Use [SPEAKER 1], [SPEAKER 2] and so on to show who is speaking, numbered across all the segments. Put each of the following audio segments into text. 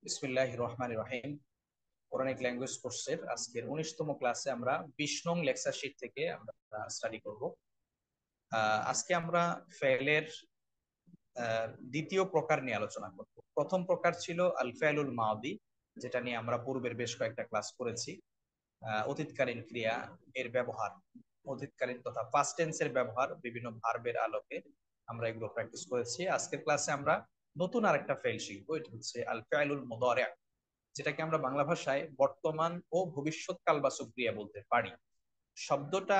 [SPEAKER 1] বিসমিল্লাহির রহমানির রহিম। Quranic language কোর্সের আজকের 19তম ক্লাসে আমরা 20 নং লেকচার শিট থেকে আমরা স্টাডি করব। আজকে আমরা ফেলের দ্বিতীয় প্রকার নিয়ে আলোচনা করব। প্রথম প্রকার ছিল আল ফাইলুল মাদি, যেটা নিয়ে আমরা পূর্বের বেশ কয়েকটা ক্লাস করেছি। অতীতকালীন ক্রিয়া এর ব্যবহার, অতীতকালীন তথা পাস্ট টেন্সের ব্যবহার বিভিন্ন ভার্বের আলোকে আমরা এগুলো প্র্যাকটিস করেছি। আজকের ক্লাসে আমরা নতুন আরেকটা ফেল শিখবো, এটা হচ্ছে আল ফাইলুল মুদারি', যেটাকে আমরা বাংলা ভাষায় বর্তমান ও ভবিষ্যৎকালবাচক ক্রিয়া বলতে পারি। শব্দটা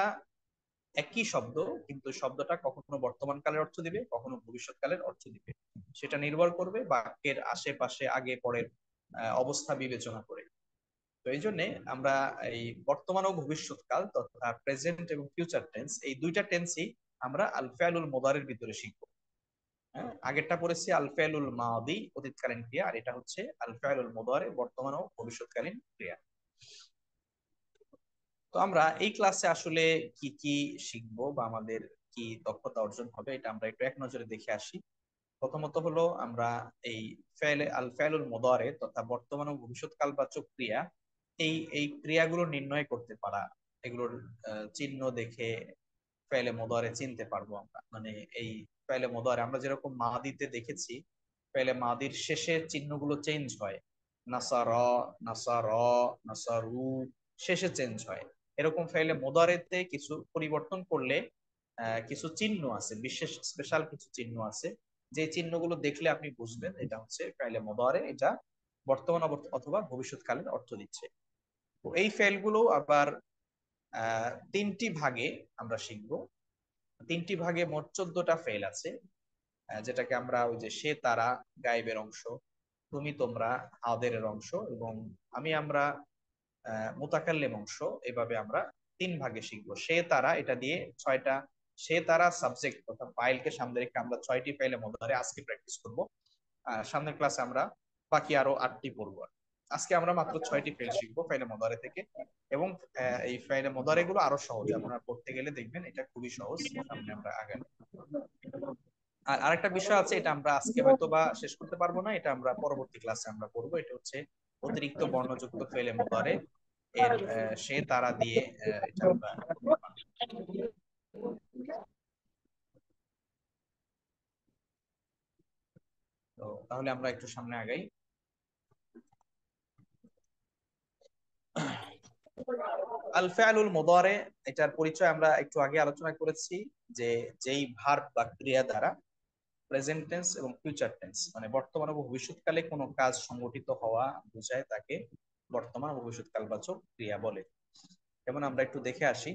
[SPEAKER 1] একই শব্দ, কিন্তু শব্দটা কখনো বর্তমান কালের অর্থ দিবে, কখনো ভবিষ্যৎকালের অর্থ দিবে। সেটা নির্ভর করবে বাক্যের আশেপাশে আগে পরের অবস্থা বিবেচনা করে। তো এই জন্য আমরা এই বর্তমান ও ভবিষ্যৎকাল তথা প্রেজেন্ট এবং ফিউচার টেন্স, এই দুইটা টেন্সই আমরা আল ফাইলুল মুদারির ভিতরে শিখবো। আগেরটা পড়েছি আল ফাইলুল মাদি, অতীতকালীন ক্রিয়া, আর এটা হচ্ছে আল ফাইলুল মুদারি, বর্তমান ও ভবিষ্যৎকালীন ক্রিয়া। তো আমরা এই ক্লাসে আসলে কি কি শিখবো বা আমাদের কি দক্ষতা অর্জন হবে, এটা আমরা একটু এক নজরে দেখে আসি। প্রথমত হলো আমরা এই ফেলে আল ফাইলুল মুদারি তথা বর্তমান ও ভবিষ্যৎকালবাচক ক্রিয়া, এই এই ক্রিয়াগুলো নির্ণয় করতে পারা, এগুলোর চিহ্ন দেখে ফেলে মুদারি চিনতে পারবো আমরা। মানে এই ফেলে মুদারি আমরা যেরকম মাদিতে দেখেছি, ফেলে মাদির শেষে চিহ্নগুলো চেঞ্জ হয়, নাসারা, নাসার, নাসারু, শেষে চেঞ্জ হয়। এরকম ফেলে মুদারিতে কিছু পরিবর্তন করলে কিছু চিহ্ন আছে, বিশেষ স্পেশাল কিছু চিহ্ন আছে, যে চিহ্নগুলো দেখলে আপনি বুঝবেন এটা হচ্ছে ফেলে মুদারি, এটা বর্তমান অথবা ভবিষ্যৎকালের অর্থ দিচ্ছে। তো এই ফেলগুলো আবার তিনটি ভাগে আমরা শিখবো। তিনটি ভাগে মোট 14টা ফেল আছে, যেটাকে আমরা ওই যে সে তারা গায়েবের অংশ, তুমি তোমরা হাদের অংশ, এবং আমি আমরা মুতাকাল্লিম অংশ, এভাবে আমরা তিন ভাগে শিখবো। সে তারা এটা দিয়ে 6টা, সে তারা সাবজেক্ট তথা ফাইলকে সামনে রেখে আমরা 6টি ফাইলে মধ্যে আজকে প্র্যাকটিস করব। সামনের ক্লাসে আমরা বাকি আরো 8টি পড়বো। আজকে আমরা মাত্র 6টি ফাইল শিখবো ফাইলে মুদারি থেকে, এবং এই ফাইলে মুদারি গুলো আরো সহজ, আপনারা পড়তে গেলে দেখবেন এটা খুবই সহজ। সামনে আমরা আগাই। আর আরেকটা বিষয় আছে, এটা আমরা আজকে হয়তো বা শেষ করতে পারবো না, এটা আমরা পরবর্তী ক্লাসে আমরা করবো। এটা হচ্ছে অতিরিক্ত বর্ণযুক্ত ফেলে মুদারি এর সে তারা দিয়ে এটা আমরা করতে পারবো। তো তাহলে আমরা একটু সামনে আগাই। আল ফাইলুল মুদারি, এটার পরিচয় আমরা একটু আগে আলোচনা করেছি, যে যেই ভার্ব বা ক্রিয়া দ্বারা প্রেজেন্ট টেন্স এবং ফিউচার টেন্স মানে বর্তমান ও ভবিষ্যৎকালে কোনো কাজ সংগঠিত হওয়া বোঝায়, তাকে বর্তমান ও ভবিষ্যৎকালবাচক ক্রিয়া বলে। যেমন আমরা একটু দেখে আসি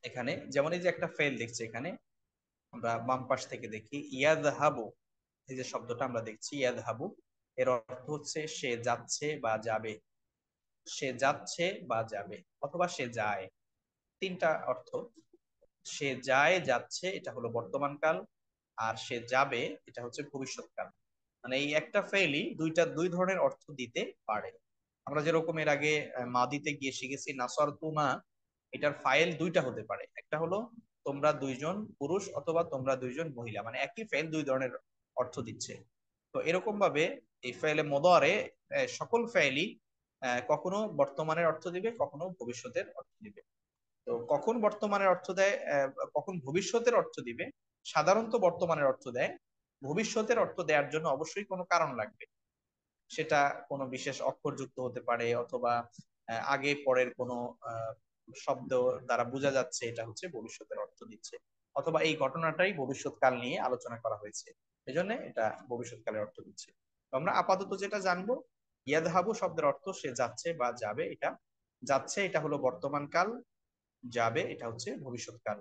[SPEAKER 1] এখানে, যেমন এই যে একটা ফেল দেখছি এখানে, আমরা বাম পাশ থেকে দেখি ইয়াদহাবু, এই যে শব্দটা আমরা দেখছি ইয়াদহাবু, এর অর্থ হচ্ছে সে যাচ্ছে বা যাবে, সে যাচ্ছে বা যাবে, অথবা সে যায়। তিনটা অর্থ। সে যায়, যাচ্ছে, এটা হলো বর্তমান কাল, আর সে যাবে, এটা হচ্ছে ভবিষ্যৎকাল। মানে এই একটা ফেলই দুই ধরনের অর্থ দিতে পারে। আমরা যেরকম এর আগে মাদিতে গিয়ে শিখেছি নাসর তুমা, এটার ফাইল দুইটা হতে পারে, একটা হলো তোমরা দুইজন পুরুষ অথবা তোমরা দুইজন মহিলা, মানে একই ফেল দুই ধরনের অর্থ দিচ্ছে। তো এরকম ভাবে এই ফেলে মুদারি সকল ফেলই কখনো বর্তমানের অর্থ দিবে, কখনো ভবিষ্যতের অর্থ দিবে। তো কখন বর্তমানের অর্থ দেয়, কখন ভবিষ্যতের অর্থ দিবে, সাধারণত বর্তমানের অর্থ দেয়। ভবিষ্যতের অর্থ দেওয়ার জন্য অবশ্যই কোনো কারণ লাগবে, সেটা কোনো বিশেষ অক্ষর যুক্ত হতে পারে, অথবা আগে পরের কোনো শব্দ দ্বারা বোঝা যাচ্ছে এটা হচ্ছে ভবিষ্যতের অর্থ দিচ্ছে, অথবা এই ঘটনাটাই ভবিষ্যৎকাল নিয়ে আলোচনা করা হয়েছে, এজন্য এটা ভবিষ্যৎকালের অর্থ দিচ্ছে। তো আমরা আপাতত যেটা জানবো, ইয়াদহাবু শব্দের অর্থ সে যাচ্ছে বা যাবে, এটা যাচ্ছে এটা হলো বর্তমান কাল, যাবে এটা হচ্ছে ভবিষ্যৎকাল।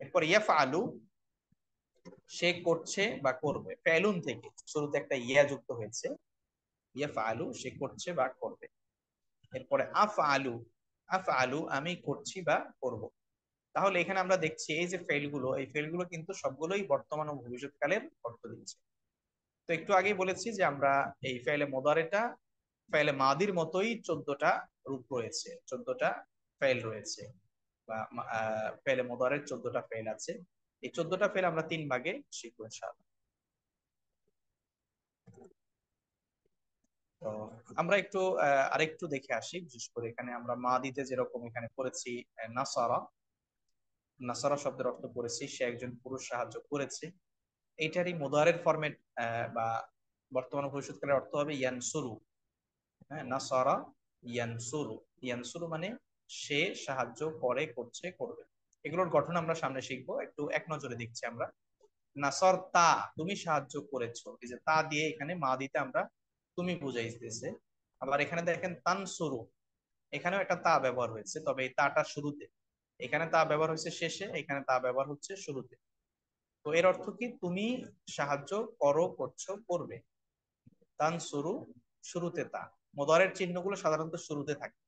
[SPEAKER 1] এরপর ইয়াফআলু, সে করছে বা করবে, ফেলুন থেকে শুরুতে একটা ইয়া যুক্ত হয়েছে, ইয়াফআলু সে করছে বা করবে। এরপরে আফআলু, আফআলু আমি করছি বা করব। তাহলে এখানে আমরা দেখছি এই যে ফেলগুলো, এই ফেলগুলো কিন্তু সবগুলোই বর্তমান ও ভবিষ্যৎকালের অর্থ দিচ্ছে। তো একটু আগেই বলেছি যে আমরা এই ফেলে মুদারিটা ফেলে মাদির মতোই 14টা রূপ রয়েছে, 14টা ফেল রয়েছে, বা ফেলে মুদারির 14টা ফেল আছে। এই 14টা ফেল আমরা তিন ভাগে শিখবো ইনশাআল্লাহ। তো আমরা একটু আরেকটু দেখে আসি, বিশেষ করে এখানে আমরা মা দিতে যেরকম এখানে পড়েছি নাসারা, নাসারা শব্দের অর্থ পড়েছি সে একজন পুরুষ সাহায্য করেছে। এইটারই মুদারের ফরম্যাট বা বর্তমান ভবিষ্যৎকালের অর্থ হবে ইয়ানসুরু। হ্যাঁ, নাসারা ইয়ানসুরু, ইয়ানসুরু মানে সে সাহায্য করে, করছে, করবে। এগুলোর গঠন আমরা সামনে শিখবো, একটু এক নজরে দেখছি আমরা। নাসর তা, তুমি সাহায্য করেছো, এই যে তা দিয়ে এখানে মা দিতে আমরা তুমি বুঝাইতেছে। আবার এখানে দেখেন তানসুরু, এখানেও একটা তা ব্যবহার হয়েছে, তবে এই তাটা শুরুতে, এখানে তা ব্যবহার হয়েছে শেষে, এখানে তা ব্যবহার হচ্ছে শুরুতে। তো এর অর্থ কি, তুমি সাহায্য করো, করছো, করবে। তানসুরু, শুরুতে তা। মুদারের চিহ্নগুলো সাধারণত শুরুতে থাকে।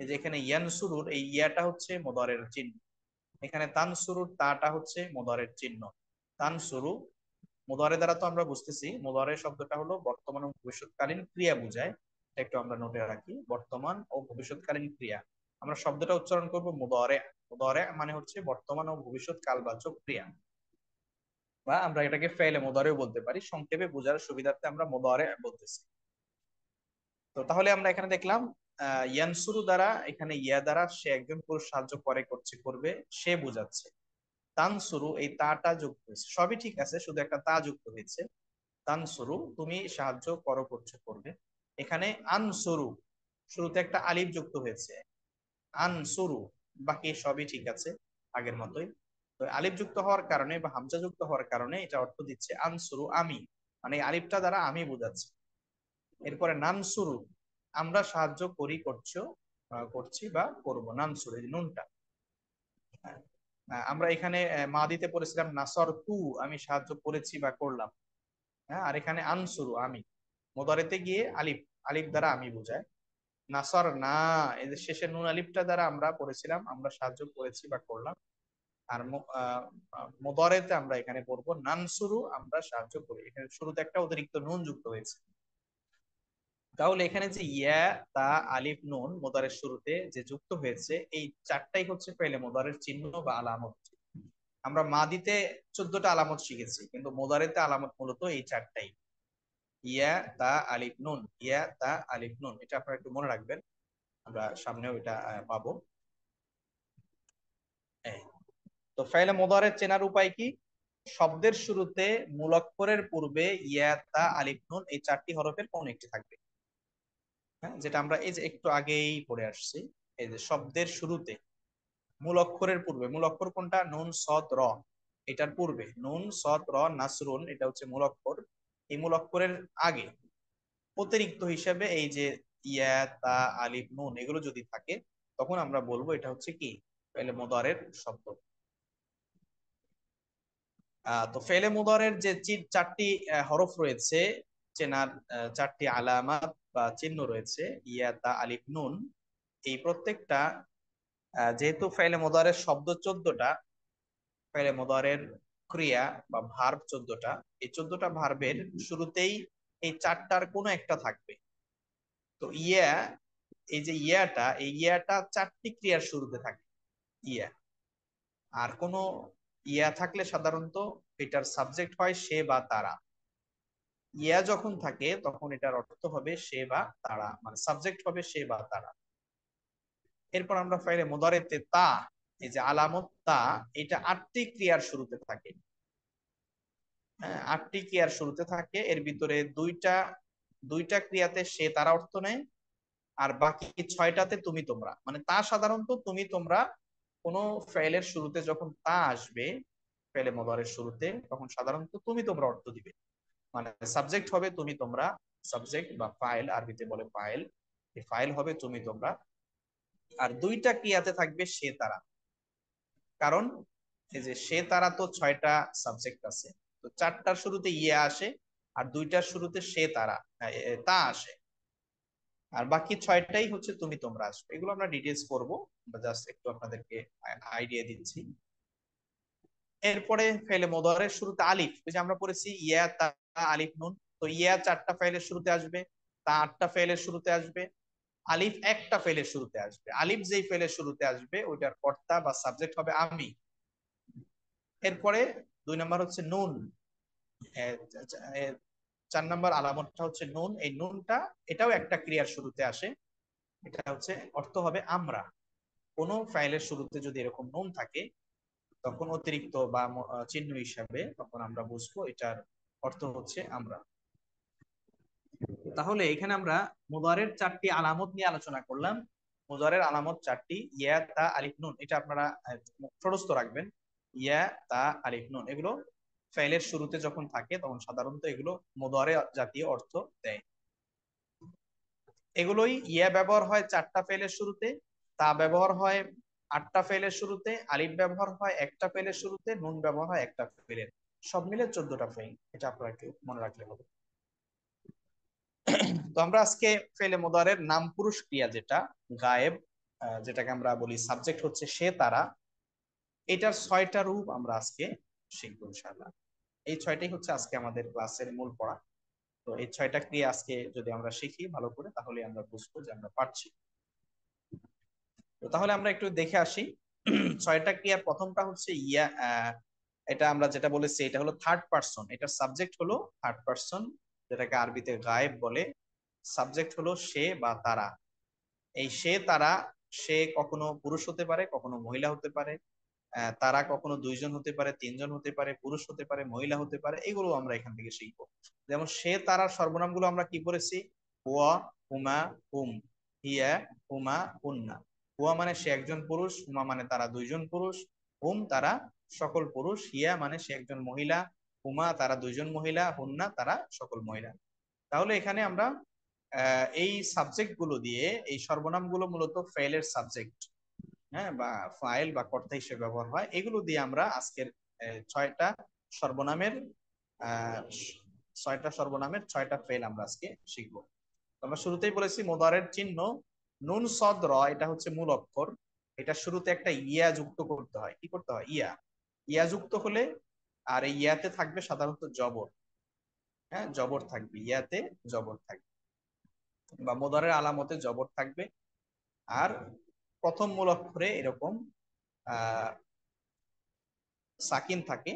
[SPEAKER 1] এই যে এখানে ইয়ানসুরুর এই ইয়াটা হচ্ছে মুদারের চিহ্ন, এখানে তানসুরুর তাটা হচ্ছে মুদারের চিহ্ন। তানসুরু মুদারে দ্বারা তো আমরা বুঝতেছি, মুদারে শব্দটা হলো বর্তমান ও ভবিষ্যৎকালীন ক্রিয়া বোঝায়। এটা একটু আমরা নোটে রাখি, বর্তমান ও ভবিষ্যৎকালীন ক্রিয়া। আমরা শব্দটা উচ্চারণ করব মুদারে। মুদারে মানে হচ্ছে বর্তমান ও ভবিষ্যৎ কালবাচক ক্রিয়া, বা আমরা এটাকে ফেলে মুদারেও বলতে পারি, সংক্ষেপে বোঝার সুবিধার্থে আমরা মুদারে বলতেছি। তো তাহলে আমরা এখানে দেখলাম ইয়ানসুরু দ্বারা, এখানে ইয়া দ্বারা সে একজন পুরুষ সাহায্য করে, করছে, করবে, সে বোঝাচ্ছে। তানসুরু এই তাটা যুক্ত হয়েছে, সবই ঠিক আছে, শুধু একটা তা যুক্ত হয়েছে। তানসুরু তুমি সাহায্য করো, করছো, করবে। এখানে আনসুরু শুরুতে একটা আলিফ যুক্ত হয়েছে, আনসুরু, বাকি সবই ঠিক আছে আগের মতোই। তো আলিফ যুক্ত হওয়ার কারণে বা হামজা যুক্ত হওয়ার কারণে এটা অর্থ দিচ্ছে আনসুরু আমি, মানে এই আলিফটা দ্বারা আমি বোঝাচ্ছি। এরপরে নানসুরু আমরা সাহায্য করি, করছো, করছি বা করবো, নানসুরু এই যে নুনটা। হ্যাঁ, আমরা এখানে মা দিতে পড়েছিলাম নাসর তু, আমি সাহায্য করেছি বা করলাম। হ্যাঁ, আর এখানে আনসুরু আমি, মোদারেতে গিয়ে আলিফ, আলিফ দ্বারা আমি বোঝায়। নাসর না, এই যে শেষে নুন আলিফটা দ্বারা আমরা পড়েছিলাম আমরা সাহায্য করেছি বা করলাম। আর মোদারেতে আমরা এখানে পড়বো নানসুরু আমরা সাহায্য করি, এখানে শুরুতে একটা অতিরিক্ত নুন যুক্ত হয়েছে। তাহলে এখানে যে ইয়া, তা, আলিফ, নুন মোদারের শুরুতে যে যুক্ত হয়েছে, এই চারটাই হচ্ছে পেলে মোদারের চিহ্ন বা আলামত। আমরা মাদিতে 14টা আলামত শিখেছি, কিন্তু মোদারেতে আলামত মূলত এই চারটাই, ইয়া, তা, আলিফ, নুন, ইয়া, তা, আলিফ, নুন। এটা আপনারা একটু মনে রাখবেন, আমরা সামনেও এটা পাবো। এই, তো ফাইলে মোদারের চেনার উপায় কি? শব্দের শুরুতে মূল অক্ষরের পূর্বে ইয়া, তা, আলিফ, নুন এই চারটি হরফের কোন একটি থাকবে। হ্যাঁ, যেটা আমরা এই যে একটু আগেই পড়ে আসছি, এই যে শব্দের শুরুতে মূল অক্ষরের পূর্বে, মূল অক্ষর কোনটা? নুন, সদ, র। এটার পূর্বে নুন, সদ, র, নাসরুন এটা হচ্ছে মূল অক্ষর। এই মূল অক্ষরের আগে অতিরিক্ত হিসাবে এই যে ইয়া, তা, আলিফ, নুন এগুলো যদি থাকে, তখন আমরা বলবো এটা হচ্ছে কি, ফেলে মুদারের শব্দ। তো ফেলে মুদারের যে চারটি হরফ রয়েছে, চেনার চারটি আলামাত বা চিহ্ন রয়েছে, ইয়া, তা, আলিফ, নুন, এই প্রত্যেকটা যেহেতু ফেলে মুদারের শব্দ 14টা, ফেলে মুদারের ক্রিয়া বা ভার্ব 14টা, এই 14টা ভার্বের শুরুতেই এই চারটার কোনো একটা থাকবে। তো ইয়া, এই যে ইয়াটা, এই ইয়াটা চারটি ক্রিয়ার শুরুতে থাকে, ইয়া। আর কোন ইয়া থাকলে সাধারণত এটার সাবজেক্ট হয় সে বা তারা। ইয়া যখন থাকে তখন এটার অর্থ হবে সে বা তারা, মানে সাবজেক্ট হবে সে বা তারা। এরপর আমরা ফাইলে মুদারেতে তা, এই যে আলামত তা, এটা 8টি ক্রিয়ার শুরুতে থাকে। হ্যাঁ, 8টি ক্রিয়ার শুরুতে থাকে, এর ভিতরে দুইটা দুইটা ক্রিয়াতে সে তারা অর্থ নেয়, আর বাকি 6টাতে তুমি তোমরা, মানে তা সাধারণত তুমি তোমরা কোন ফেলের শুরুতে যখন তা আসবে, ফেলে মুদারের শুরুতে, তখন সাধারণত তুমি তোমরা অর্থ দিবে, মানে সাবজেক্ট হবে তুমি তোমরা, সাবজেক্ট বা ফাইল, আরবিতে বলে ফাইল, এই ফাইল হবে তুমি তোমরা। আর দুইটা ক্রিয়াতে থাকবে সে তারা, কারণ এই যে সে তারা তো 6টা সাবজেক্ট আছে, তো 4টার শুরুতে ইয়ে আসে, আর 2টার শুরুতে সে তারা, তা আসে, আর বাকি 6টাই হচ্ছে তুমি তোমরা আসবে। এগুলো আমরা ডিটেলস করবো, জাস্ট একটু আপনাদেরকে আইডিয়া দিচ্ছি। এরপরে ফেলে মোদারের শুরুতে আলিফ, ওই যে আমরা পড়েছি ইয়া, তা, আলিফ, নুন। তো ইয়া 4টা ফেলের শুরুতে আসবে, তা 8টা ফেলের শুরুতে আসবে, আলিফ একটা ফেলের শুরুতে আসবে। আলিফ যেই ফেলের শুরুতে আসবে ওইটার কর্তা বা সাবজেক্ট হবে আমি। এরপরে 2 নাম্বার হচ্ছে নুন। 4 নম্বর আলামতটা হচ্ছে নুন। এই নুনটা এটাও একটা ক্রিয়ার শুরুতে আসে। এটা হচ্ছে অর্থ হবে আমরা। কোনো ফাইলের শুরুতে যদি এরকম নুন থাকে তখন অতিরিক্ত বা চিহ্ন হিসাবে তখন আমরা বুঝবো এটার অর্থ হচ্ছে আমরা। তাহলে এখানে আমরা মুদারের 4টি আলামত নিয়ে আলোচনা করলাম। মুদারের আলামত 4টি, ইয়া, তা, আলিফ, নুন। এটা আপনারা মুখস্থ রাখবেন। ইয়া, তা, আলিফ, নুন এগুলো ফাইলের শুরুতে যখন থাকে তখন সাধারণত এগুলো মুদারে জাতীয় অর্থ দেয়। এগুলোই ইয়া ব্যবহার হয় 4টা ফেলের শুরুতে, তা ব্যবহার হয় 8টা ফেলের শুরুতে, আলিফ ব্যবহার হয় একটা ফেলের শুরুতে, নুন ব্যবহার হয় একটা ফেলের। সব মিলে 14টা ফেল। এটা আপনারা একটু মনে রাখলে হবে। তো আমরা আজকে ফেলে মুদারের নাম পুরুষ ক্রিয়া যেটা গায়েব, যেটাকে আমরা বলি সাবজেক্ট হচ্ছে সে তারা, এটার 6টা রূপ আমরা আজকে শিখবো ইনশাআল্লাহ। এই 6টাই হচ্ছে আজকে আমাদের ক্লাসের মূল পড়া। তো এই 6টা ক্রিয়া আজকে যদি আমরা শিখি ভালো করে তাহলে আমরা বুঝবো যে আমরা পারছি। তো তাহলে আমরা একটু দেখে আসি। 6টা ক্রিয়ার প্রথমটা হচ্ছে ইয়া। এটা আমরা যেটা বলেছি এটা হলো থার্ড পারসন, এটার সাবজেক্ট হলো থার্ড পারসন, যেটাকে আরবিতে গায়েব বলে। সাবজেক্ট হলো সে বা তারা। এই সে তারা, সে কখনো পুরুষ হতে পারে, কখনো মহিলা হতে পারে। তারা কখনো 2জন হতে পারে, 3জন হতে পারে, পুরুষ হতে পারে, মহিলা হতে পারে। এগুলো আমরা এখান থেকে শিখবো। যেমন সে তারার সর্বনাম গুলো আমরা কি করেছি? হুয়া, হুমা, হুম, হিয়া, হুমা, হুন্না। হুয়া মানে সে একজন পুরুষ, হুমা মানে তারা 2জন পুরুষ, হুম তারা সকল পুরুষ, হিয়া মানে সে একজন মহিলা, হুমা তারা 2জন মহিলা, হুন্না তারা সকল মহিলা। তাহলে এখানে আমরা এই সাবজেক্ট গুলো দিয়ে, এই সর্বনাম গুলো মূলত ফেলের সাবজেক্ট, হ্যাঁ, বা ফাইল বা কর্তা হিসেবে ব্যবহার হয়। এগুলো দিয়ে আমরা আজকের 6টা সর্বনামের আহ 6টা ফেল আমরা আজকে শিখবো। আমরা শুরুতেই বলেছি মোদারের চিহ্ন নুন সদ র, এটা হচ্ছে মূল অক্ষর। এটা শুরুতে একটা ইয়া যুক্ত করতে হয়। কি করতে হয়? ইয়া। ইয়া যুক্ত হলে, আর এই ইয়াতে থাকবে সাধারণত জবর। হ্যাঁ, জবর থাকবে, ইয়াতে জবর থাকবে, বা মোদারের আলামতে জবর থাকবে। আর প্রথম মূল অক্ষরে এরকম আহ সাকিন থাকে।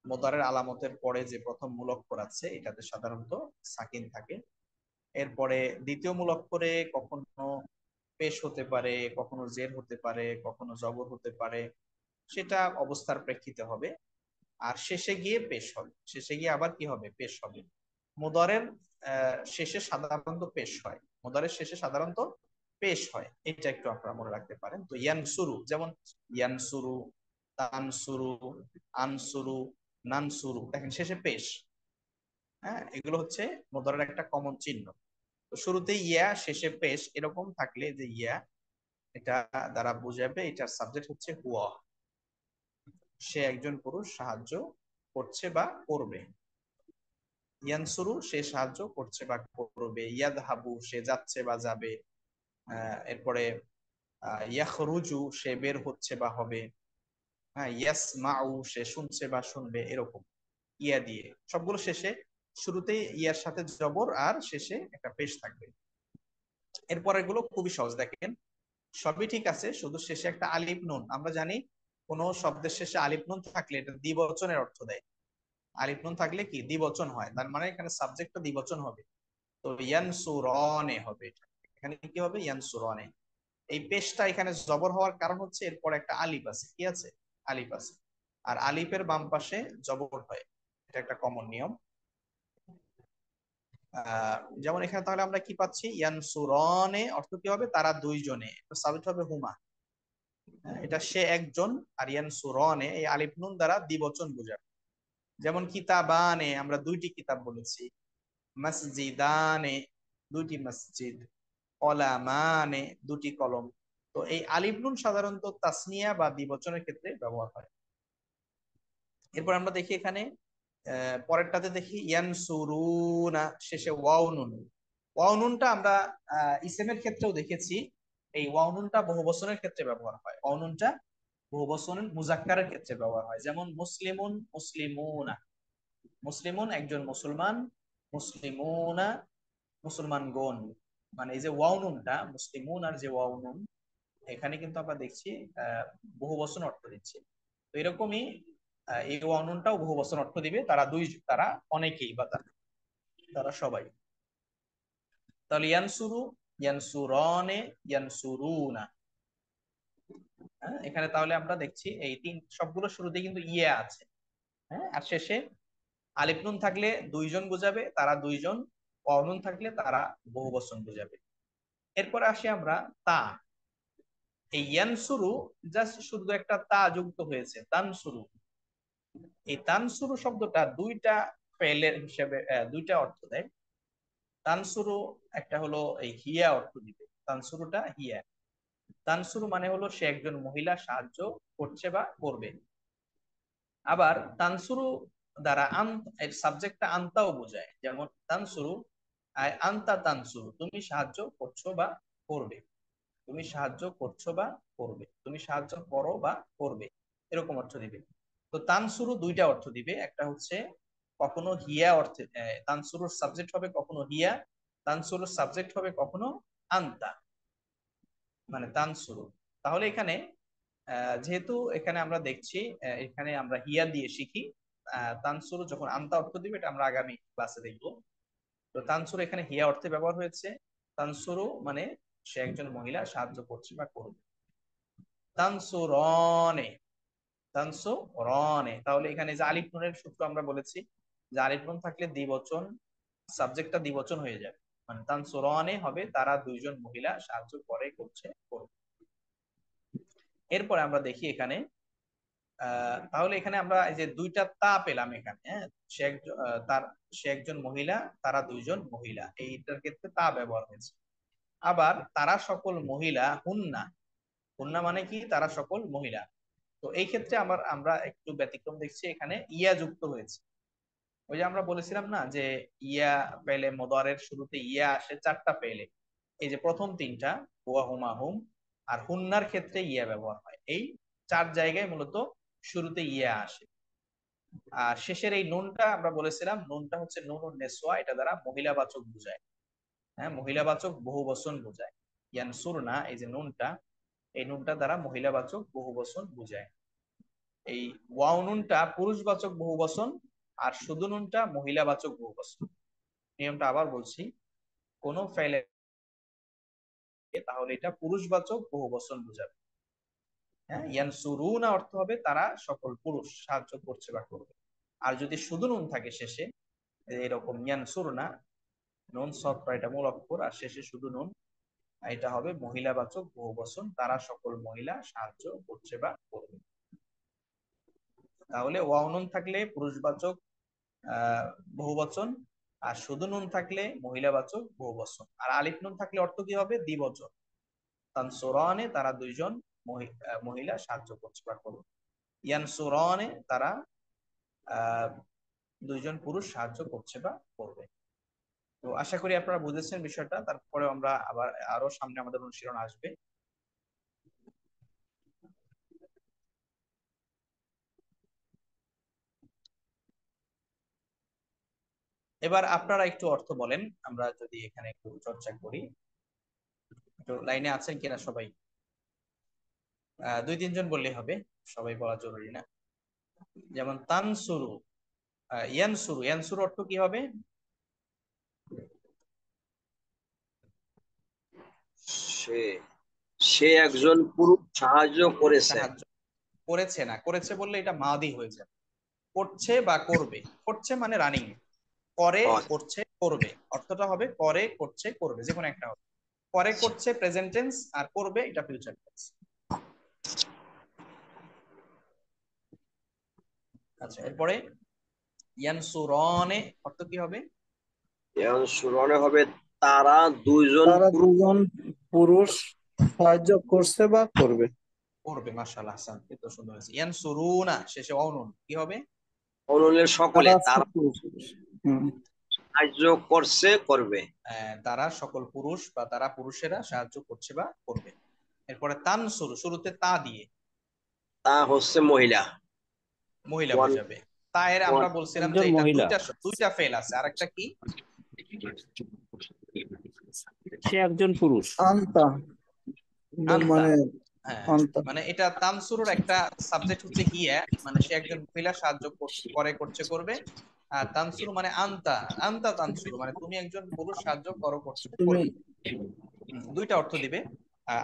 [SPEAKER 1] মোদারের আলামতের পরে যে প্রথম মূল অক্ষর আছে এটাতে সাধারণত সাকিন থাকে। এরপরে দ্বিতীয় মূল অক্ষরে কখনো পেশ হতে পারে, কখনো জের হতে পারে, কখনো জবর হতে পারে, সেটা অবস্থার প্রেক্ষিতে হবে। আর শেষে গিয়ে পেশ হবে, শেষে গিয়ে আবার কি হবে? পেশ হবে। মুদারের শেষে সাধারণত পেশ হয়, মুদারের শেষে সাধারণত পেশ হয়। এটা একটু আপনারা মনে রাখতে পারেন। তো ইয়ানসুরু, যেমন ইয়ানসুরু, তানসুরু, আনসুরু, নানসুরু, দেখেন শেষে পেশ। হ্যাঁ, এগুলো হচ্ছে মুদারের একটা কমন চিহ্ন। তো শুরুতে ইয়া, শেষে পেশ, এরকম থাকলে যে ইয়া, এটা দ্বারা বোঝাবে এটার সাবজেক্ট হচ্ছে হুয়া। সে একজন পুরুষ সাহায্য করছে বা করবে। ইয়ানসুরু সে সাহায্য করছে বা করবে। ইয়াদহাবু সে যাচ্ছে বা যাবে। এরপরে ইয়াখরুজু সে বের হচ্ছে বা হবে। হ্যাঁ, ইয়াসমাউ সে শুনছে বা শুনবে, এরকম ইয়া দিয়ে সবগুলো শেষে, শুরুতেই ইয়ার সাথে জবর আর শেষে একটা পেশ থাকবে। এরপর এগুলো খুবই সহজ, দেখেন সবই ঠিক আছে, শুধু শেষে একটা আলিফ নুন। আমরা জানি কোন শব্দের শেষে আলিফ নুন থাকলে এটা দ্বিবচনের অর্থ দেয়। আলিফ নুন থাকলে কি দ্বিবচন হয়, তার মানে এখানে সাবজেক্টটা দ্বিবচন হবে। তো ইয়ানসুরনে হবে এটা। এখানে কি হবে? ইয়ানসুরনে। এই পেশটা এখানে জবর হওয়ার কারণ হচ্ছে এরপর একটা আলিফ আছে। কি আছে? আলিফ আছে। আর আলিফের বাম পাশে জবর হয়, এটা একটা কমন নিয়ম। যেমন এখানে তাহলে আমরা কি পাচ্ছি? ইয়ানসুরনে অর্থ কি হবে? তারা 2জনে, সাবজেক্ট হবে হুমা। এটা সে একজন। আর ইয়ানসুরনে এই আলিফ নুন দ্বারা দ্বিবচন বোঝাবে। যেমন কিতাবানে আমরা 2টি কিতাব বলেছি, মসজিদানে 2টি মসজিদ, কলামানে 2টি কলম। তো এই আলিফ নুন সাধারণত তাসনিয়া বা দ্বিবচনের ক্ষেত্রে ব্যবহার হয়। এরপর আমরা দেখি এখানে পরেরটাতে দেখি ইয়ানসুরুনা শেষে ওয়াও নুন। ওয়াও নুনটা আমরা ইসেমের ক্ষেত্রেও দেখেছি। এই ওয়াও নুনটা বহুবচনের ক্ষেত্রে ব্যবহার হয়। ওয়াও নুনটা বহুবচন মুজাক্কারের ক্ষেত্রে ব্যবহার হয়। যেমন মুসলিমুন, মুসলিমুনা। মুসলিমুন একজন মুসলমান, মুসলিমুনা মুসলমানগণ। মানে এই যে ওয়াও নুনটা, মুসলিমুন আর যে ওয়াও নুন, এখানে কিন্তু আমরা দেখছি বহুবচন অর্থ দিচ্ছে। তো এরকমই এই ওয়াও নুনটাও বহুবচন অর্থ দিবে। তারা অনেকেই বা তারা। তারা সবাই। তাহলে ইয়ানসুরু, ইয়ানসুরানে, ইয়ানসুরুনা। হ্যাঁ, এখানে তাহলে আমরা দেখছি এই তিন সবগুলো শুরুতে কিন্তু ইয়া আছে। হ্যাঁ, আর শেষে আলিফ নুন থাকলে দুইজন বোঝাবে, তারা দুইজন। ওয়াও নুন থাকলে তারা বহু বচন বোঝাবে। এরপরে আসি আমরা তা। এই ইয়ানসুরু জাস্ট শুধু একটা তা যুক্ত হয়েছে, তানসুরু। এই তানসুরু শব্দটা দুইটা ফেলের হিসেবে দুইটা অর্থ দেয়। তানসুরু একটা হলো এই হিয়া অর্থ দিবে, তানসুরুটা হিয়া। তানসুরু মানে হলো সে একজন মহিলা সাহায্য করছে বা করবে। আবার তানসুরু দ্বারা এর সাবজেক্টটা আনতাও বোঝায়, যেমন তানসুরু আনতা তানসুরু, তুমি সাহায্য করছো বা করবে। তুমি সাহায্য করছো বা করবে, তুমি সাহায্য করো বা করবে, এরকম অর্থ দিবে। তো তানসুরু দুইটা অর্থ দিবে, একটা হচ্ছে কখনো হিয়া অর্থে, তানসুরুর সাবজেক্ট হবে কখনো হিয়া, তানসুরুর সাবজেক্ট হবে কখনো আনতা, মানে তানসুরু। তাহলে এখানে যেহেতু এখানে আমরা দেখছি এখানে আমরা হিয়া দিয়ে শিখি, তানসুরু যখন আনতা অর্থ দিবে এটা আমরা আগামী ক্লাসে দেখবো। তো তানসুরু এখানে হিয়া অর্থে ব্যবহার হয়েছে। তানসুরু মানে সে একজন মহিলা সাহায্য করছে বা করবে। তানসুরনে, তানসুরনে, তাহলে এখানে যে আলিফ নুনের সূত্র আমরা বলেছি যে আলিফ নুন থাকলে দ্বিবচন, সাবজেক্টটা দ্বিবচন হয়ে যাবে, মানে তানসুরনে হবে তারা দুইজন মহিলা সাহায্য করে, করছে, করবে। এরপরে আমরা দেখি এখানে তাহলে এখানে আমরা এই যে দুইটা তা পেলাম এখানে। হ্যাঁ, সে একজন সে একজন মহিলা, তারা দুইজন মহিলা, এইটার ক্ষেত্রে তা ব্যবহার হয়েছে। আবার তারা সকল মহিলা, হুন্না, হুন্না মানে কি তারা সকল মহিলা। তো এই ক্ষেত্রে আমরা একটু ব্যতিক্রম দেখছি, এখানে ইয়া যুক্ত হয়েছে। ওই যে আমরা বলেছিলাম না যে ইয়া পেলে মুদারের শুরুতে ইয়া আসে চারটা পেলে, এই যে প্রথম তিনটা হুয়া, হুমা, হুম আর হুন্নার ক্ষেত্রে ইয়া ব্যবহার হয়। এই চার জায়গায় মূলত শুরুতে ইয়া আসে। আর শেষের এই নুনটা আমরা বলেছিলাম, নুনটা হচ্ছে নুন নেসওয়া, এটা দ্বারা মহিলাবাচক বোঝায়। হ্যাঁ, মহিলাবাচক বহু বচন বোঝায়। ইয়ানসুরনা, এই যে নুনটা, এই নুনটা দ্বারা মহিলাবাচক বহু বচন বোঝায়। এই ওয়াও নুনটা পুরুষবাচক বহু বচন, আর শুধু নুনটা মহিলাবাচক বহু বচন। নিয়মটা আবার বলছি, কোন ফেলে তাহলে এটা পুরুষবাচক বহু বচন বোঝাবে। হ্যাঁ, ইয়ানসুরুনা অর্থ হবে তারা সকল পুরুষ সাহায্য করছে বা করবে। আর যদি শুধু নুন থাকে শেষে, এরকম ইয়ানসুরনা, নুন সফরা এটা মূল অক্ষর আর শেষে শুধু নুন, এটা হবে মহিলাবাচক বহু বচন, তারা সকল মহিলা সাহায্য করছে বা করবে। তাহলে ওয়াও নুন থাকলে পুরুষবাচক বহুবচন, আর শুধু নুন থাকলে মহিলাবাচক বহুবচন, আর আলিফ নুন থাকলে অর্থ কি হবে দ্বিবচন। তানসুরানে, তারা দুইজন মহিলা সাহায্য করছে বা করবে। ইয়ানসুরানে, তারা দুইজন পুরুষ সাহায্য করছে বা করবে। তো আশা করি আপনারা বুঝেছেন বিষয়টা। তারপরে আমরা আবার আরো সামনে আমাদের অনুশীলন আসবে। এবার আপনারা একটু অর্থ বলেন, আমরা যদি এখানে একটু চর্চা করি। একটু লাইনে আছেন কিনা সবাই? দুই তিনজন বললেই হবে, সবাই বলা জরুরি না। যেমন তানসুরু, ইয়ানসুরু, ইয়ানসুরু অর্থ কি হবে?
[SPEAKER 2] সে সে একজন পুরুষ সাহায্য
[SPEAKER 1] পুরুষ
[SPEAKER 2] করেছে।
[SPEAKER 1] সাহায্য করেছে, না করেছে বললে এটা মাদি হয়ে যাবে। করছে বা করবে, করছে মানে রানিং, করে,
[SPEAKER 2] ও,
[SPEAKER 1] করছে, করবে, অর্থটা হবে করে, করছে, করবে, যে কোনো একটা হবে। করে করছে প্রেজেন্ট টেন্স, আর করবে এটা ফিউচার টেন্স। আচ্ছা, এরপরে ইয়ানসুরনে অর্থ কি হবে?
[SPEAKER 2] এখন শুরনে হবে তারা দুইজন
[SPEAKER 3] তারা
[SPEAKER 2] পুরুষ।
[SPEAKER 3] দুজন পুরুষ সাহায্য করছে বা করবে।
[SPEAKER 1] করবে, মাশাআল্লাহ, হাসান, এত সুন্দর হয়েছে। ইয়ানসুরুনা শেষে অনুন কি হবে?
[SPEAKER 2] অনুলের সকলে
[SPEAKER 3] তারা
[SPEAKER 2] তারা
[SPEAKER 3] পুরুষ। হুম।
[SPEAKER 2] সাহায্য করছে, করবে।
[SPEAKER 1] তারা সকল পুরুষ বা তারা পুরুষেরা সাহায্য করছে বা করবে। এরপরে তানসুরু শুরুতে তা দিয়ে,
[SPEAKER 2] তা হচ্ছে মহিলা।
[SPEAKER 1] মহিলা
[SPEAKER 2] ওয়ান
[SPEAKER 1] বোঝাবে। তা এর
[SPEAKER 2] ওয়ান
[SPEAKER 1] আমরা বলছিলাম যে
[SPEAKER 3] একজন
[SPEAKER 1] এটা
[SPEAKER 3] মহিলা,
[SPEAKER 1] দুইটা দুইটা ফেল আছে, আর একটা কি?
[SPEAKER 3] সে একজন পুরুষ। আনতা
[SPEAKER 1] আনতা।
[SPEAKER 3] মানে
[SPEAKER 1] হ্যাঁ,
[SPEAKER 3] আনতা।
[SPEAKER 1] মানে এটা তানসুরুর একটা সাবজেক্ট হচ্ছে হিয়া, মানে সে একজন মহিলা সাহায্য করে, করছে, করবে। তানসুরু মানে আন্তা, আন্তা তানসুরু মানে তুমি একজন পুরুষ সাহায্য করছো
[SPEAKER 3] তুমি
[SPEAKER 1] করবে। দুইটা অর্থ দিবে।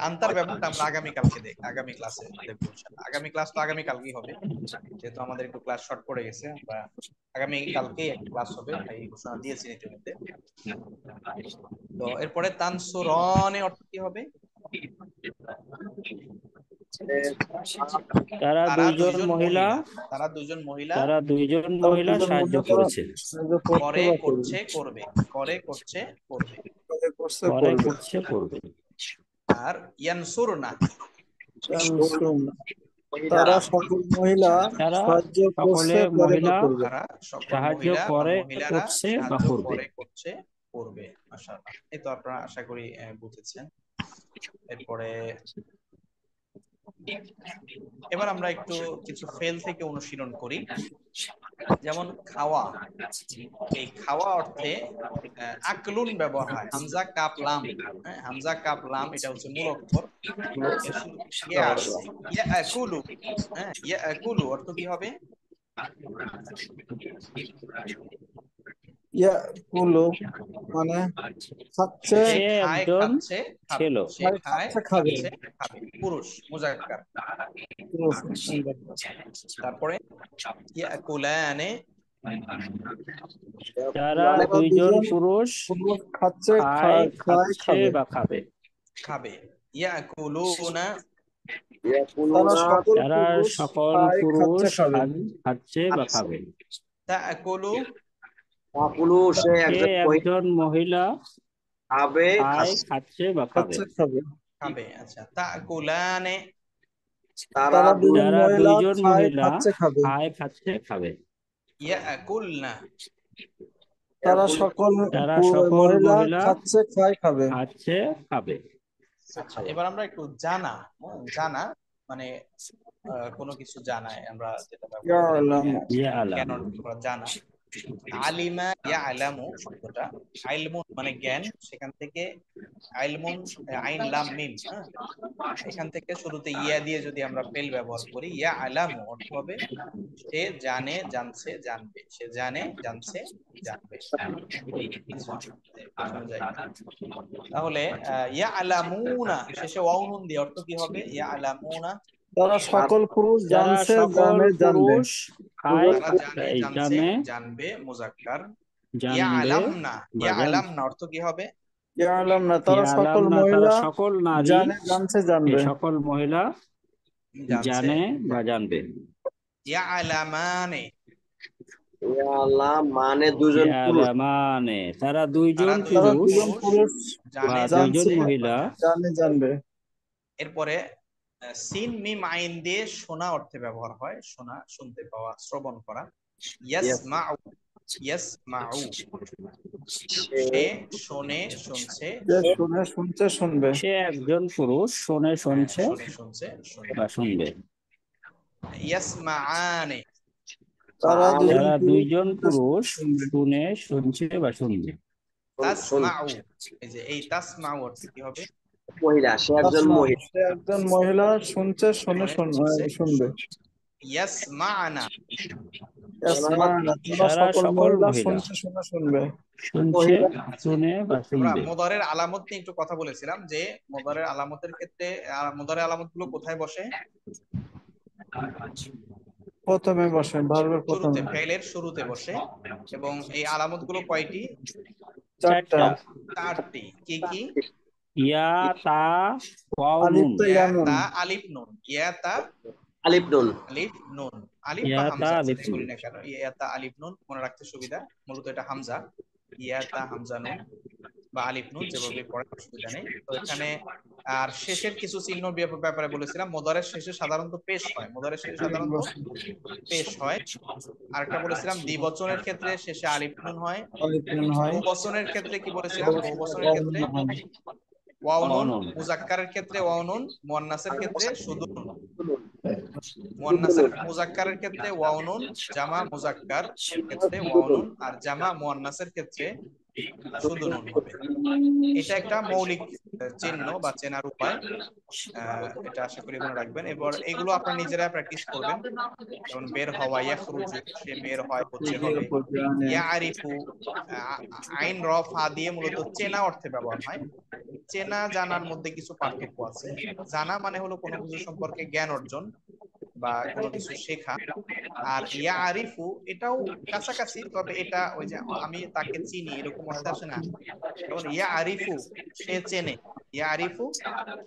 [SPEAKER 1] আন্তার ব্যবহারটা আমরা আগামীকালকে আগামী ক্লাসে দেখবো ইনশাআল্লাহ। আগামী ক্লাস তো আগামী কালকেই হবে, যেহেতু আমাদের একটু ক্লাস শর্ট পড়ে গেছে। আমরা আগামী কালকেই একটা ক্লাস হবে, ভাই ঘোষণা দিয়েছি ইতিমধ্যে। তো এরপরে তানসুরনে অর্থ কি হবে?
[SPEAKER 4] তারা
[SPEAKER 1] তারা
[SPEAKER 4] দুইজন
[SPEAKER 1] দুইজন
[SPEAKER 4] মহিলা
[SPEAKER 1] মহিলা, তারা দুইজন মহিলা
[SPEAKER 4] তারা দুইজন
[SPEAKER 3] তারা
[SPEAKER 4] মহিলা
[SPEAKER 3] দুজন
[SPEAKER 4] সাহায্য
[SPEAKER 3] মহিলা
[SPEAKER 4] করেছে।
[SPEAKER 3] সাহায্য করছে
[SPEAKER 1] করে
[SPEAKER 3] বা
[SPEAKER 1] করছে করবে, করে করছে করবে।
[SPEAKER 3] করবে, করছে
[SPEAKER 4] করে
[SPEAKER 3] করবে।
[SPEAKER 4] করছে করবে।
[SPEAKER 1] আর ইয়ানসুরনা,
[SPEAKER 3] তানসুরনা,
[SPEAKER 2] মহিলা
[SPEAKER 3] তারা সকল মহিলা
[SPEAKER 4] তারা
[SPEAKER 3] সাহায্য
[SPEAKER 4] সকলে
[SPEAKER 3] করছে করে বা
[SPEAKER 4] মহিলা
[SPEAKER 3] করবে।
[SPEAKER 1] তারা সকল
[SPEAKER 4] সাহায্য
[SPEAKER 1] মহিলা বা
[SPEAKER 4] করে
[SPEAKER 1] মহিলারা
[SPEAKER 4] করছে বা
[SPEAKER 1] সাহায্য
[SPEAKER 4] করবে।
[SPEAKER 1] করে করছে করবে। মাশাআল্লাহ, এই তো আপনারা আশা করি বুঝেছেন। এরপরে এবার আমরা একটু কিছু ফেল থেকে অনুশীলন করি। যেমন খাওয়া, এই খাওয়া অর্থে আকলুন ব্যবহার হয়, হামজা কাপ লাম। হ্যাঁ, হামজা কাপ লাম এটা হচ্ছে মূল অক্ষর। এর শুরুতে ইয়া আসছে, ইয়াকুলু। হ্যাঁ, ইয়াকুলু অর্থ কি হবে?
[SPEAKER 3] ইয়াকুলু মানে খাচ্ছে,
[SPEAKER 1] সে
[SPEAKER 4] সে
[SPEAKER 1] খায়
[SPEAKER 4] একজন
[SPEAKER 1] খাচ্ছে খাবে,
[SPEAKER 4] ছিল।
[SPEAKER 1] সে খায়
[SPEAKER 3] খাচ্ছে খাবে।
[SPEAKER 1] খাচ্ছে খাবে, পুরুষ মুজাক্কার। তারপরে ইয়াকুলানে,
[SPEAKER 4] তারা
[SPEAKER 3] তারা
[SPEAKER 4] দুইজন
[SPEAKER 3] দুজন
[SPEAKER 4] পুরুষ
[SPEAKER 3] পুরুষ খাচ্ছে,
[SPEAKER 4] খায়
[SPEAKER 3] খায়
[SPEAKER 4] খাচ্ছে
[SPEAKER 3] খাবে।
[SPEAKER 4] বা খাবে।
[SPEAKER 1] খাবে। ইয়াকুলুনা,
[SPEAKER 3] তারা সকল
[SPEAKER 4] তারা
[SPEAKER 3] পুরুষ
[SPEAKER 4] সকল
[SPEAKER 3] খায়,
[SPEAKER 4] পুরুষ
[SPEAKER 3] খাচ্ছে খাবে।
[SPEAKER 4] খাচ্ছে বা খাবে।
[SPEAKER 1] তাকুলু,
[SPEAKER 2] কাকুলু সে
[SPEAKER 4] সে
[SPEAKER 2] একজন মহিলা
[SPEAKER 4] একজন মহিলা
[SPEAKER 2] খাবে
[SPEAKER 4] খায়
[SPEAKER 2] খাচ্ছে।
[SPEAKER 4] খাচ্ছে বা খাবে।
[SPEAKER 3] খাচ্ছে খাবে।
[SPEAKER 1] খাবে। আচ্ছা, তাকুলানে,
[SPEAKER 2] তারা
[SPEAKER 3] তারা দুজন
[SPEAKER 4] যারা
[SPEAKER 3] মহিলা
[SPEAKER 4] দুইজন
[SPEAKER 3] খায়,
[SPEAKER 4] মহিলা
[SPEAKER 3] খাচ্ছে খাবে।
[SPEAKER 4] খায় খাচ্ছে খাবে।
[SPEAKER 1] ইয়াকুলনা,
[SPEAKER 3] তারা সকল
[SPEAKER 4] তারা সকল
[SPEAKER 3] মহিলা
[SPEAKER 4] মহিলা
[SPEAKER 3] খাচ্ছে, খায় খাবে।
[SPEAKER 4] খাচ্ছে খাবে।
[SPEAKER 1] আচ্ছা, এবার আমরা একটু জানা, জানা মানে কোনো কিছু জানায় আমরা যেটা ব্যবহার করি,
[SPEAKER 3] ইয়ালামু,
[SPEAKER 1] জ্ঞান
[SPEAKER 4] ইয়ালামু,
[SPEAKER 1] অর্জন করা জানা। আলিমা ইয়ালামু শব্দটা, আইলমুন মানে জ্ঞান, সেখান থেকে আইলমুন, আইন লাম মিম, হ্যাঁ, এখান থেকে শুরুতে ইয়া দিয়ে যদি আমরা ফেল ব্যবহার করি, ইয়া আলামু অর্থ হবে সে জানে, জানছে, জানবে। সে জানে, জানছে, জানবে। আচ্ছা, পেছনে যাই। তাহলে ইয়া আলামুনা শেষে ওয়াও নুন দিয়ে অর্থ কি হবে? ইয়া আলামুনা,
[SPEAKER 3] তারা সকল পুরুষ
[SPEAKER 4] যারা
[SPEAKER 3] জানছে,
[SPEAKER 4] সকল
[SPEAKER 3] জানে, জানবে।
[SPEAKER 4] পুরুষ খায়
[SPEAKER 1] তারা জানে, জানছে,
[SPEAKER 4] জানে,
[SPEAKER 1] জানবে মুজাক্কার। ইয়া
[SPEAKER 4] জানবে
[SPEAKER 1] আলামনা,
[SPEAKER 4] বা
[SPEAKER 1] ইয়া আলামনা অর্থ কি হবে?
[SPEAKER 3] ইয়ালাম না, তারা সকল
[SPEAKER 4] ইয়ালামনা, তারা
[SPEAKER 3] মহিলা
[SPEAKER 4] সকল নারী
[SPEAKER 3] জানে, জানছে, জানবে।
[SPEAKER 4] সকল মহিলা
[SPEAKER 1] জানছে,
[SPEAKER 4] জানে বা জানবে।
[SPEAKER 1] ইয়া আলামানে,
[SPEAKER 2] আল্লাহ মানে দুজন পুরুষ।
[SPEAKER 4] ইয়ালামানে, তারা দুইজন
[SPEAKER 1] তারা
[SPEAKER 3] তারা
[SPEAKER 1] দুইজন
[SPEAKER 4] পুরুষ
[SPEAKER 3] দুজন পুরুষ
[SPEAKER 4] বা
[SPEAKER 1] জানে,
[SPEAKER 4] দুইজন
[SPEAKER 1] জানছে
[SPEAKER 3] জানছে,
[SPEAKER 1] বা
[SPEAKER 4] মহিলা
[SPEAKER 1] জানবে।
[SPEAKER 3] জানে, জানবে।
[SPEAKER 1] এরপরে সিন মিম আইন দিয়ে শোনা অর্থে ব্যবহার হয়, শোনা, শুনতে পাওয়া, শ্রবণ করা। ইয়াসমাউ, ইয়াসমাউ
[SPEAKER 2] সে
[SPEAKER 1] সে শোনে, শুনছে,
[SPEAKER 3] যে
[SPEAKER 1] শুনবে।
[SPEAKER 3] শুনে, শুনছে, শুনবে।
[SPEAKER 4] সে একজন পুরুষ শোনে,
[SPEAKER 1] হ্যাঁ,
[SPEAKER 4] শুনছে
[SPEAKER 1] শোনে, শুনছে, শুনবে।
[SPEAKER 4] বা শুনবে।
[SPEAKER 1] ইয়াসমাআনে,
[SPEAKER 3] তারা দুজন
[SPEAKER 4] তারা
[SPEAKER 3] পুরুষ
[SPEAKER 4] দুইজন
[SPEAKER 3] শুনছে,
[SPEAKER 4] পুরুষ
[SPEAKER 3] শুনবে।
[SPEAKER 4] শুনে, শুনছে বা শুনবে।
[SPEAKER 1] তাসমাউ, এই যে এই তাসমাউ অর্থ কি হবে?
[SPEAKER 2] মহিলা সে একজন
[SPEAKER 3] তাসমাউ,
[SPEAKER 2] মহিলা
[SPEAKER 3] সে একজন মহিলা শুনছে, শুনে,
[SPEAKER 1] শোনে, শুনছে,
[SPEAKER 3] শুনবে।
[SPEAKER 1] ইয়াসমাআনা,
[SPEAKER 3] ইয়াসমাউনা, তারা
[SPEAKER 4] তারা
[SPEAKER 3] সকল
[SPEAKER 4] সকল
[SPEAKER 3] মহিলা
[SPEAKER 4] মহিলা
[SPEAKER 3] শুনছে, শুনে, শুনবে।
[SPEAKER 4] শুনছে,
[SPEAKER 2] মহিলা
[SPEAKER 4] শুনে বা
[SPEAKER 1] আমরা
[SPEAKER 4] শুনবে।
[SPEAKER 1] মুদারের আলামত নিয়ে একটু কথা বলেছিলাম, যে মুদারের আলামতের ক্ষেত্রে মুদারের আলামত গুলো কোথায় বসে?
[SPEAKER 3] প্রথমে বসে, ভার্বের
[SPEAKER 1] শুরুতে,
[SPEAKER 3] প্রথমে।
[SPEAKER 1] ফেলের শুরুতে বসে। এবং এই আলামত গুলো কয়টি?
[SPEAKER 3] চারটা।
[SPEAKER 4] চারটা।
[SPEAKER 1] চারটি। কি কি?
[SPEAKER 4] ইয়া, তা, ওয়াও,
[SPEAKER 3] আলিফ
[SPEAKER 4] নুন।
[SPEAKER 3] তো
[SPEAKER 1] ইয়া
[SPEAKER 3] ইয়ামুন,
[SPEAKER 1] তা আলিফ নুন, ইয়া তা
[SPEAKER 2] আলিফ নুন।
[SPEAKER 1] আলিফ নুন, আলিফ বা
[SPEAKER 4] ইয়া, তা,
[SPEAKER 1] হামজা
[SPEAKER 4] আলিফ,
[SPEAKER 1] যেটাই
[SPEAKER 4] নুন।
[SPEAKER 1] বলি না কেন, ইয়া তা আলিফ নুন মনে রাখতে সুবিধা। মূলত এটা হামজা, ইয়া তা হামজা নুন বা আলিফ নুন, যেভাবে পড়ার অসুবিধা নেই। তো এখানে আর শেষের কিছু চিহ্ন ব্যাপারে বলেছিলাম। মুদারের শেষে সাধারণত পেশ হয়, মুদারের শেষে সাধারণত পেশ হয়। আরেকটা বলেছিলাম দ্বিবচনের ক্ষেত্রে শেষে আলিফ নুন হয়।
[SPEAKER 3] আলিফ নুন হয়।
[SPEAKER 1] বহুবচনের ক্ষেত্রে কি বলেছিলাম? বহুবচনের ক্ষেত্রে ওয়াও
[SPEAKER 4] ওয়াও,
[SPEAKER 1] নুন,
[SPEAKER 4] নুন।
[SPEAKER 1] মুজাক্কারের ক্ষেত্রে ওয়াও নুন, মুয়ান্নাসের ক্ষেত্রে শুধু নুন। মুয়ান্নাসের মুজাক্কারের ক্ষেত্রে ওয়াও নুন, জামা মুজাক্কার ক্ষেত্রে ওয়াও নুন, আর জামা মুয়ান্নাসের ক্ষেত্রে শুধু নুন হবে। এটা একটা মৌলিক চিহ্ন বা চেনার উপায়, এটা আশা করি মনে রাখবেন। এবার এগুলো আপনারা নিজেরা প্র্যাকটিস করবেন। যেমন বের হওয়া, ইয়াখরুজু, সে বের হয় হচ্ছে হবে। ইয়ারিফু, আইন র ফা দিয়ে মূলত চেনা অর্থে ব্যবহার হয়। চেনা জানার মধ্যে কিছু পার্থক্য আছে। জানা মানে হলো কোনো কিছু সম্পর্কে জ্ঞান অর্জন বা কোনো কিছু শেখা। আর ইয়া আরিফু এটাও কাছাকাছি, তবে এটা ওই যে আমি তাকে চিনি এরকম অর্থে আসে না। যেমন ইয়া আরিফু, সে চেনে, ইয়া আরিফু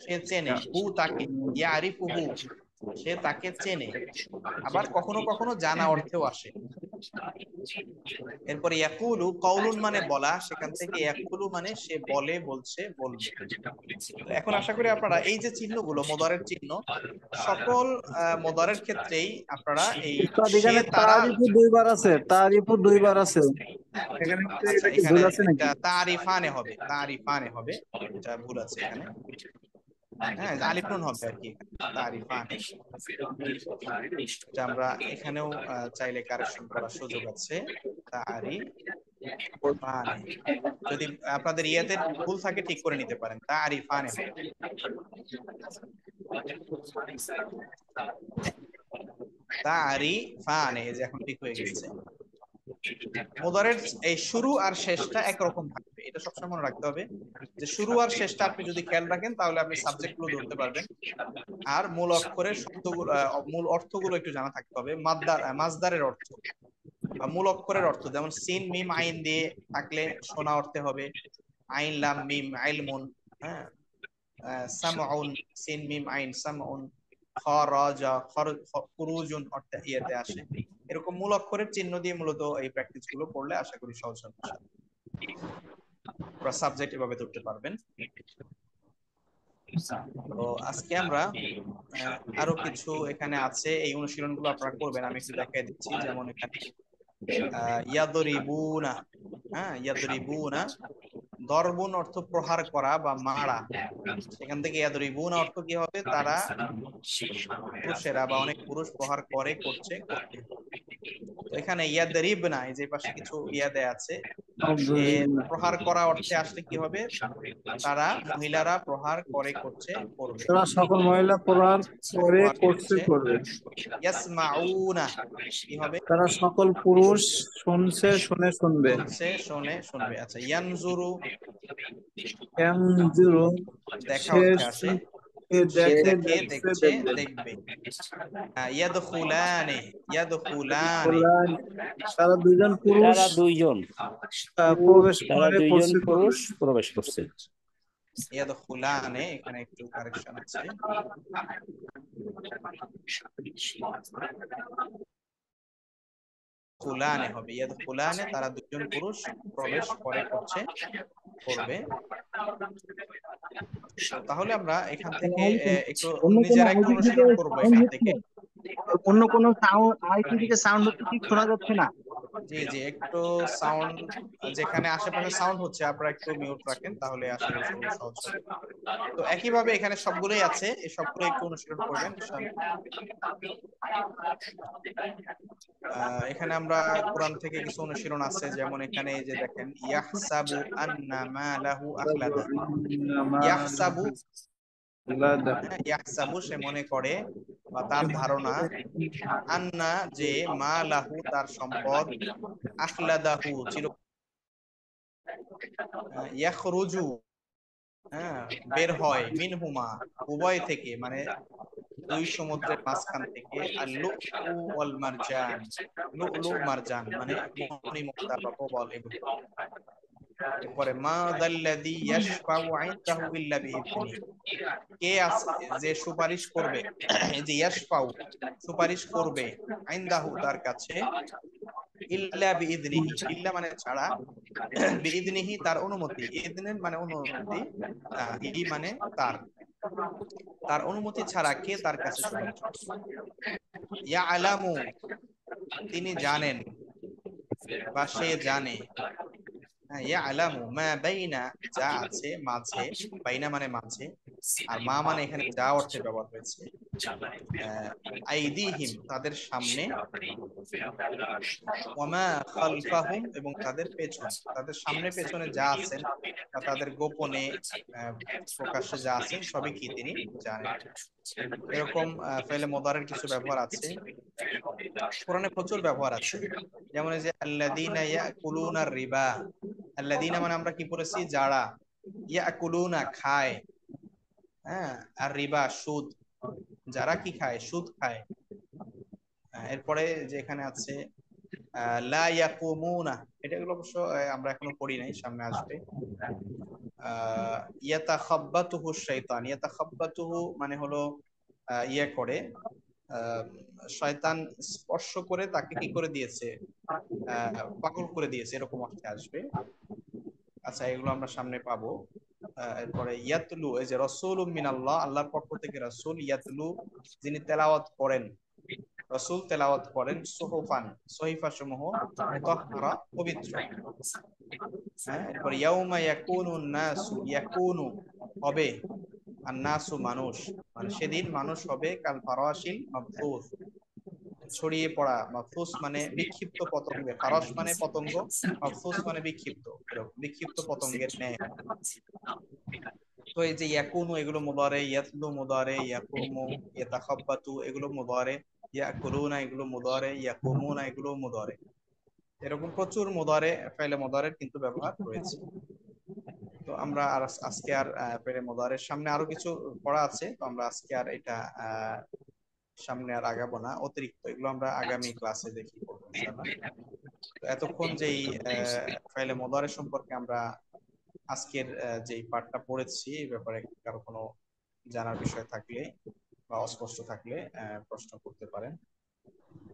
[SPEAKER 1] সে চেনে, হু তাকে, ইয়া আরিফু হু সে তাকে চেনে। আবার কখনো কখনো জানা অর্থেও আসে। এরপরে ইয়াকুলু, কওলুন মানে বলা, সেখান থেকে ইয়াকুলু মানে সে বলে, বলছে, বলবে। এখন আশা করি আপনারা এই যে চিহ্নগুলো মুদারের চিহ্ন, সকল মুদারের ক্ষেত্রেই আপনারা এই
[SPEAKER 3] উস্তাদ,
[SPEAKER 1] সে,
[SPEAKER 3] এখানে
[SPEAKER 1] তারা।
[SPEAKER 3] তারিফও দুইবার আছে, তারিফও দুইবার আছে এখানে,
[SPEAKER 1] আচ্ছা,
[SPEAKER 3] এটা কি
[SPEAKER 1] এখানে
[SPEAKER 3] ভুল আছে নাকি?
[SPEAKER 1] এটা তারিফানে হবে, তারিফানে হবে, এটা ভুল আছে এখানে। হ্যাঁ, আলিফ নুন হবে আর কি, তারিফানে। এটা আমরা এখানেও চাইলে কারেকশন করার সুযোগ আছে, তারিফানে। যদি আপনাদের ইয়াতে ভুল থাকে ঠিক করে নিতে পারেন, তারিফানে হবে। তারিফানে, এই যে এখন ঠিক হয়ে গেছে। মুদারের এই শুরু আর শেষটা একরকম থাকবে, এটা সবসময় মনে রাখতে হবে যে শুরু আর শেষটা আপনি যদি খেয়াল রাখেন তাহলে আপনি সাবজেক্ট গুলো ধরতে পারবেন। আর মূল অক্ষরের শব্দগুলো, মূল অর্থগুলো একটু জানা থাকতে হবে। মাজদারের অর্থ বা মূল অক্ষরের অর্থ, যেমন সিন মিম আইন দিয়ে থাকলে শোনা অর্থে হবে আইন লাম মিম ইলমুন। হ্যাঁ, সামউন, সিন মিম আইন সামউন, খরাজা খুরুজুন অর্থে ইয়েতে আসে। এরকম মূল অক্ষরের চিহ্ন দিয়ে মূলত এই প্র্যাকটিস গুলো করলে আশা করি সহজ হবে, পুরো সাবজেক্ট এভাবে ধরতে পারবেন। তো আজকে আমরা আরো কিছু এখানে আছে, এই অনুশীলনগুলো আপনারা করবেন, আমি একটু দেখাই দিচ্ছি। যেমন এখানে ইয়াদরিবুনা, হ্যাঁ, ইয়াদরিবুনা, দরবুন অর্থ প্রহার করা বা মারা, সেখান থেকে ইয়াদরিবুনা অর্থ কি হবে, তারা, পুরুষেরা বা অনেক পুরুষ প্রহার করে, করছে, করতে। তো এখানে ইয়াদরিবনা, এই যে পাশে কিছু ইয়া দেয়া আছে, প্রহার করা অর্থে আসলে কি হবে, তারা, মহিলারা প্রহার করে, করছে, করবে।
[SPEAKER 3] তারা সকল মহিলা প্রহার করে, করছে, করবে।
[SPEAKER 1] ইয়াসমাউনা কি হবে,
[SPEAKER 3] তারা সকল পুরুষ শুনছে, শুনে, শুনবে।
[SPEAKER 1] শুনছে, শুনে, শুনবে। আচ্ছা, ইয়ানজুরু,
[SPEAKER 3] ইয়ানজুরু,
[SPEAKER 1] দেখা
[SPEAKER 3] সে
[SPEAKER 1] অর্থে আসে, সে
[SPEAKER 3] দেখে,
[SPEAKER 1] দেখে,
[SPEAKER 3] দেখছে,
[SPEAKER 1] দেখছে,
[SPEAKER 3] দেখবে।
[SPEAKER 1] দেখবে। ইয়াদখুলানে, ইয়াদখুলানে,
[SPEAKER 3] কল্যাণ, তারা দুজন পুরুষ
[SPEAKER 4] তারা দুইজন,
[SPEAKER 3] প্রবেশ
[SPEAKER 4] তারা
[SPEAKER 3] করে,
[SPEAKER 4] দুইজন
[SPEAKER 3] করছে, করবে।
[SPEAKER 4] পুরুষ প্রবেশ করছে।
[SPEAKER 1] ইয়াদখুলানে, এখানে একটু কারেকশন আছে, খুলানে হবে, ইয়াদখুলানে, তারা দুজন পুরুষ প্রবেশ করে, করছে, করবে। তাহলে আমরা এখান থেকে একটু
[SPEAKER 3] অন্য কোনো
[SPEAKER 1] নিজেরা একটু
[SPEAKER 3] আইডি থেকে
[SPEAKER 1] অনুশীলন করবো
[SPEAKER 3] সাউন্ড
[SPEAKER 1] এখান
[SPEAKER 3] হচ্ছে,
[SPEAKER 1] থেকে।
[SPEAKER 3] অন্য কোনো সাউন্ড আইডি থেকে সাউন্ড হচ্ছে, ঠিক শোনা যাচ্ছে না।
[SPEAKER 1] জি জি, একটু সাউন্ড, যেখানে আশেপাশে সাউন্ড হচ্ছে আপনারা একটু মিউট রাখেন, তাহলে আশা করি সহজ হবে। তো একইভাবে এখানে সবগুলোই আছে, এই সবগুলো একটু অনুশীলন করবেন ইনশাআল্লাহ। এখানে আমরা কোরআন থেকে কিছু অনুশীলন আছে, যেমন এখানে এই যে দেখেন, ইয়াহসাবু আন্না মালাহু আখলাদা। ইয়াহসাবু, ইয়াহসাবু সে মনে করে বা তার ধারণা, আন্না যে, মালাহু তার সম্পদ, আখলাদাহু চির, ইয়াখরুজু, হ্যাঁ, বের হয়, মিনহুমা উভয় থেকে, মানে দুই সমুদ্রের মাঝখান থেকে, আর লুলু ওয়াল মারজান, লুলু মারজান মানে মণি মুক্তা বা প্রবাল এগুলো। এরপরে মা দাল্লাযী ইয়াশফাউ ইনদাহু ইল্লা বিইذনিহি, কে আছে যে সুপারিশ করবে, এই যে ইয়াশফাউ সুপারিশ করবে, ইনদাহু তার কাছে, ইল্লা বিইذনিহি, ইল্লা মানে ছাড়া, বিইذনিহি তার অনুমতি, ইذন মানে অনুমতি, ই মানে তার, তার অনুমতি ছাড়া কে তার কাছে সুপারিশ করবে। ইয়ালামু তিনি জানেন বা সে জানে, ইয়ালামু মা বাইনা যা আছে মাঝে, বাইনা মানে মাঝে, আর মা মানে এখানে যা অর্থে ব্যবহার হয়েছে, আইদিহিম তাদের সামনে, ওয়ামা খালফাহুম এবং তাদের পেছনে, তাদের সামনে পেছনে যা আছেন বা তাদের গোপনে প্রকাশ্যে যা আছেন সবই কি তিনি জানেন। এরকম ফেলে মুদারের কিছু ব্যবহার আছে, কোরআনে প্রচুর ব্যবহার আছে। যেমন এই যে আল্লাযীনা ইয়াকুলুনা রিবা, আল্লাযীনা মানে আমরা কি পড়েছি যারা, ইয়াকুলুনা খায়, হ্যাঁ, আর রিবা সুদ, যারা কি খায় সুদ খায়। এরপরে যে এখানে আছে লা ইয়াকুমুনা, এটাগুলো অবশ্য আমরা এখনো পড়ি নাই, সামনে আসবে। ইয়াতাখাব্বাতুহু শাইতান, ইয়াতাখাব্বাতুহু মানে হলো ইয়ে করে, শয়তান স্পর্শ করে তাকে কি করে দিয়েছে, পাগল করে দিয়েছে, এরকম অর্থে আসবে। আচ্ছা, এগুলো আমরা সামনে পাবো। এরপরে ইয়াতলু, এই যে রাসূলুম মিনাল্লাহ, আল্লাহর পক্ষ থেকে রাসূল, ইয়াতলু যিনি তেলাওয়াত করেন, রাসূল তেলাওয়াত করেন, সুহুফান সহিফা সমূহ, মুতাহহারা পবিত্র। হ্যাঁ, এরপর ইয়াউমা ইয়াকুনুন নাসু, ইয়াকুনু হবে, আর নাসু মানুষ, মানে সেদিন মানুষ হবে কাল ফারাশিল মাবথুস ছড়িয়ে পড়া, মাবথুস মানে বিক্ষিপ্ত পতঙ্গে, ফারাশ মানে পতঙ্গ, মাবথুস মানে বিক্ষিপ্ত, বিক্ষিপ্ত পতঙ্গের ন্যায়। তো এই যে ইয়াকুনু এগুলো মুদারে, ইয়াতলু মুদারে, ইয়াকুমু, ইয়াতাখাব্বাতু এগুলো মুদারে, ইয়াকুলুনা এগুলো মুদারে, ইয়াকুমুনা এগুলো মুদারে। এরকম প্রচুর মুদারে ফেলে মুদারের কিন্তু ব্যবহার রয়েছে। তো আমরা আর আজকে আর ফেলে মুদারের সামনে আরো কিছু পড়া আছে, তো আমরা আজকে আর এটা সামনে আর আগাবো না, অতিরিক্ত এগুলো আমরা আগামী ক্লাসে দেখি পড়বো ইনশাআল্লাহ। তো এতক্ষণ যেই ফেলে মুদারে সম্পর্কে আমরা আজকের যেই পাঠটা পড়েছি, এই ব্যাপারে কারো কোনো জানার বিষয় থাকলে বা অস্পষ্ট থাকলে প্রশ্ন করতে পারেন।